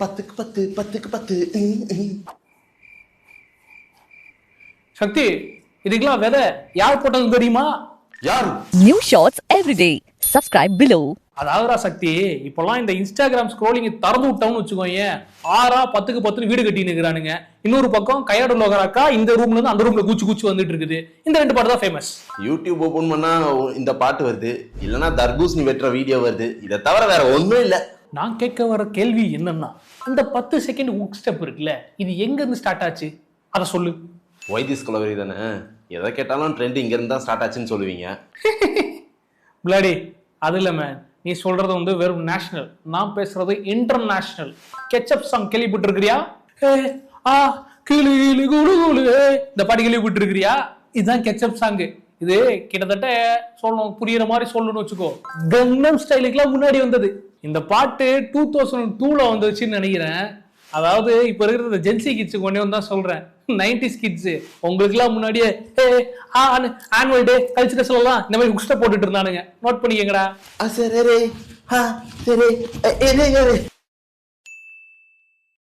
பத்துக்கு பத்து பத்துக்கு பத்து. சக்தி, இதுக்கெல்லாம் விதை யார் போட்டது தெரியுமா? யார்? New shots every day. Subscribe below. அதாவதுரா சக்தி, இப்பெல்லாம் இந்த இன்ஸ்டாகிராம் ஸ்க்ரோலிங் திறந்து விட்டோம்னு வச்சுக்கோங்க, 6 10க்கு 10 வீடு கட்டி நிக்கிறானுங்க. இன்னொரு பக்கம் கையாடு லோகராக்கா இந்த ரூம்ல இருந்து அந்த ரூம்ல கூச்சு வந்துட்டு இருக்குது. இந்த 2 பாட்டு தான் ஃபேமஸ். யூடியூப் ஓபன் பண்ணா இந்த பாட்டு வருது, இல்லனா தர்பூசணி வெட்டுற வீடியோ வருது. இதை தவிர வேற ஒண்ணும் இல்ல. நான் கேட்க வர கேள்வி என்னன்னா, இந்த 10 செகண்ட் ஹுக் ஸ்டெப் இருக்குல்ல, இது எங்க இருந்து ஸ்டார்ட் ஆச்சு? அத சொல்லு. வைத்திஸ் குலவரி தானே, எதை கேட்டாலும் ட்ரெண்ட் இங்க இருந்தா ஸ்டார்ட் ஆச்சுன்னு சொல்லுவீங்க. பிளாடி, அது இல்ல மேன், நீ சொல்றது வந்து வெறும் நேஷனல், நான் பேசுறது இன்டர்நேஷனல். கெச்சப் சாங் கேள்விப்பட்டு இருக்கிறியா? இந்த பாட்டு கேள்விப்பட்டு இருக்கிறியா? இதுதான் கெச்சப் சாங். இது கிட்டத்தட்ட சொல்லணும், புரியுற மாதிரி சொல்லணும்னு வச்சுக்கோ, கங்னம் ஸ்டைலுக்குலாம் முன்னாடி வந்தது. இந்த பாட்டு 2002ல வந்துச்சுன்னு நினைக்கிறேன். அதாவது இப்ப இருக்கிற ஜென்சி கிட்ஸுக்கு ஒன்னே வந்து தான் சொல்றேன், 90s கிட்ஸ் உங்களுக்கு எல்லாம் முன்னாடியே ஆனுவல் டே கல்ச்சரல்ஸ் எல்லாம் இந்த மாதிரி ஹுக்ஸ்ட போட்டுட்டு இருந்தானுங்க. நோட் பண்ணிக்கங்கடா. சரி